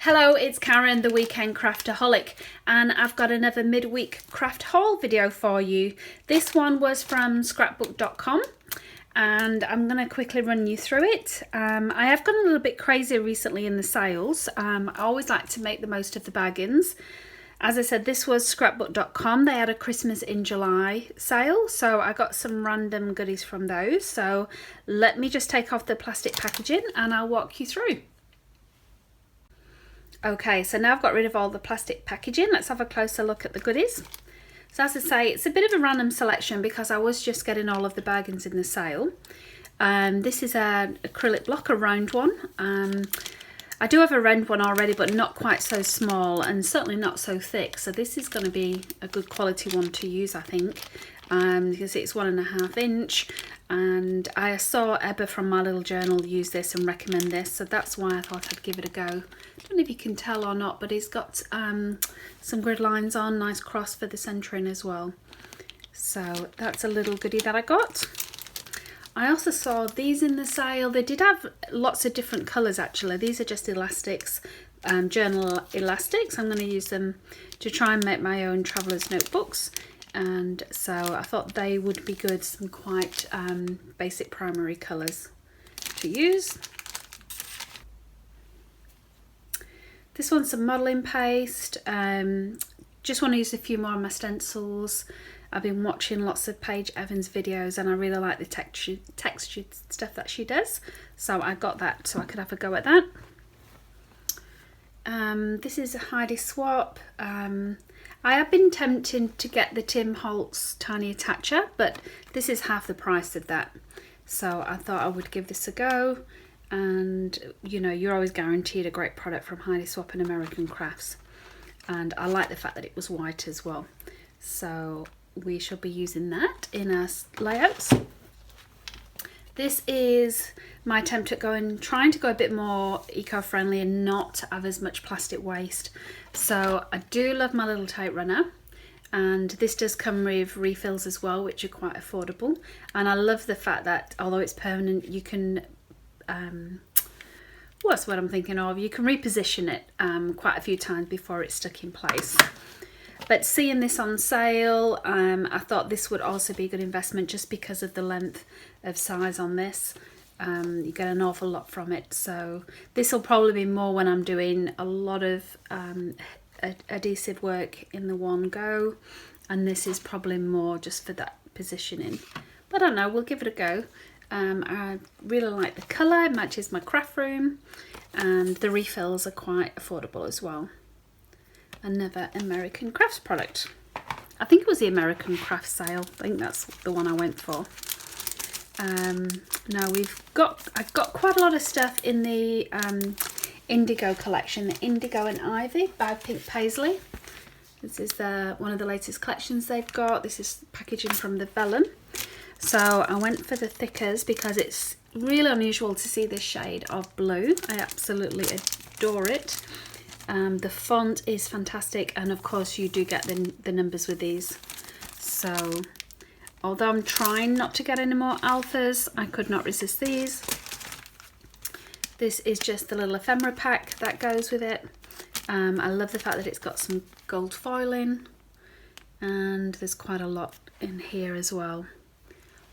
Hello, it's Karen, the Weekend Craftaholic, and I've got another midweek craft haul video for you. This one was from scrapbook.com and I'm going to quickly run you through it. I have gone a little bit crazy recently in the sales. I always like to make the most of the bargains. As I said, this was scrapbook.com. They had a Christmas in July sale, so I got some random goodies from those. So let me just take off the plastic packaging and I'll walk you through. Okay, so now I've got rid of all the plastic packaging. Let's have a closer look at the goodies. So as I say, it's a bit of a random selection because I was just getting all of the bargains in the sale. This is an acrylic block, a round one. I do have a round one already, but not quite so small and certainly not so thick. So this is going to be a good quality one to use, I think, because it's 1.5 inch. And I saw Ebba from My Little Journal use this and recommend this, so that's why I thought I'd give it a go. I don't know if you can tell or not, but it's got some grid lines on, nice cross for the centering as well. So that's a little goodie that I got. I also saw these in the sale. They did have lots of different colours actually. These are just elastics, journal elastics. I'm going to use them to try and make my own traveller's notebooks. And so I thought they would be good, some quite basic primary colours to use. This one's some modelling paste. Just want to use a few more of my stencils. I've been watching lots of Paige Evans videos and I really like the textured stuff that she does. So I got that so I could have a go at that. This is a Heidi Swapp. I have been tempted to get the Tim Holtz Tiny Attacher, but this is half the price of that. So I thought I would give this a go. And you know, you're always guaranteed a great product from Heidi Swapp and American Crafts. And I like the fact that it was white as well. So we shall be using that in our layouts. This is my attempt at trying to go a bit more eco-friendly and not have as much plastic waste. So I do love my little tape runner, and this does come with refills as well, which are quite affordable. And I love the fact that although it's permanent, you can what's what I'm thinking of? You can reposition it quite a few times before it's stuck in place. But seeing this on sale, I thought this would also be a good investment just because of the length of size on this. You get an awful lot from it. So this will probably be more when I'm doing a lot of adhesive work in the one go. And this is probably more just for that positioning. But I don't know, we'll give it a go. I really like the colour, it matches my craft room. And the refills are quite affordable as well. Another American Crafts product. I think it was the American Crafts sale. I think that's the one I went for. Now I've got quite a lot of stuff in the Indigo collection, the Indigo and Ivy by Pink Paisley. This is one of the latest collections they've got. This is packaging from the vellum. So I went for the thickers because it's really unusual to see this shade of blue. I absolutely adore it. The font is fantastic, and of course you do get the numbers with these. So although I'm trying not to get any more alphas, I could not resist these. This is just the little ephemera pack that goes with it. I love the fact that it's got some gold foiling, and there's quite a lot in here as well.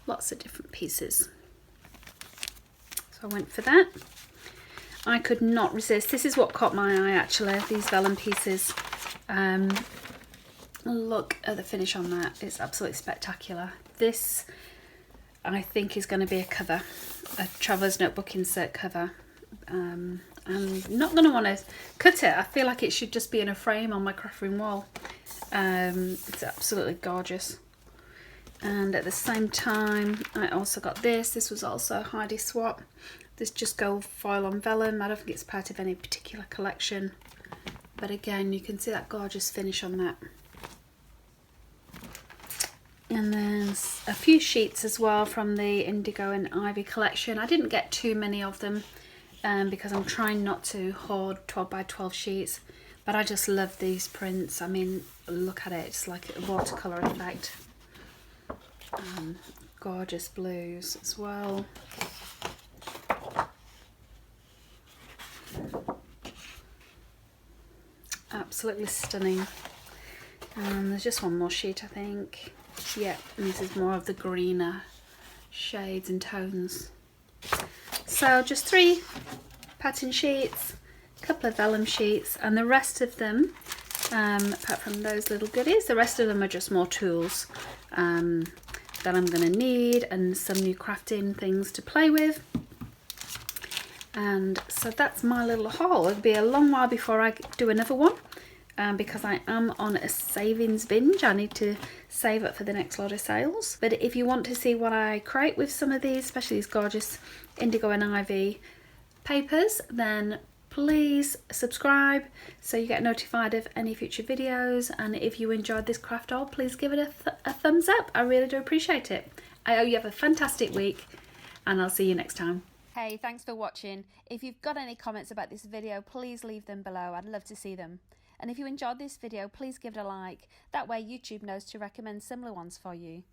Lots of different pieces. So I went for that. I could not resist. This is what caught my eye actually, these vellum pieces. Look at the finish on that, it's absolutely spectacular. This I think is going to be a cover, a Traveller's Notebook insert cover. I'm not going to want to cut it. I feel like it should just be in a frame on my craft room wall. It's absolutely gorgeous. And at the same time I also got this was also Heidi Swapp. This just gold foil on vellum. I don't think it's part of any particular collection, but again you can see that gorgeous finish on that. And then a few sheets as well from the Indigo and Ivy collection. I didn't get too many of them because I'm trying not to hoard 12 by 12 sheets, but I just love these prints. I mean, look at it, it's like a watercolour effect. Gorgeous blues as well. absolutely stunning. And there's just one more sheet, I think. Yeah, and this is more of the greener shades and tones. So just 3 pattern sheets, a couple of vellum sheets, and the rest of them, apart from those little goodies, the rest of them are just more tools that I'm going to need, and some new crafting things to play with. And so that's my little haul. It'll be a long while before I do another one, because I am on a savings binge. I need to save up for the next lot of sales. But if you want to see what I create with some of these, especially these gorgeous indigo and ivy papers, then please subscribe so you get notified of any future videos. And if you enjoyed this craft haul, please give it a thumbs up. I really do appreciate it. I hope you have a fantastic week, and I'll see you next time. Hey, thanks for watching. If you've got any comments about this video, please leave them below. I'd love to see them. And if you enjoyed this video, please give it a like. That way YouTube knows to recommend similar ones for you.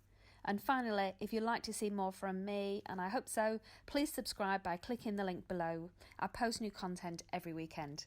And finally, if you'd like to see more from me, and I hope so, please subscribe by clicking the link below. I post new content every weekend.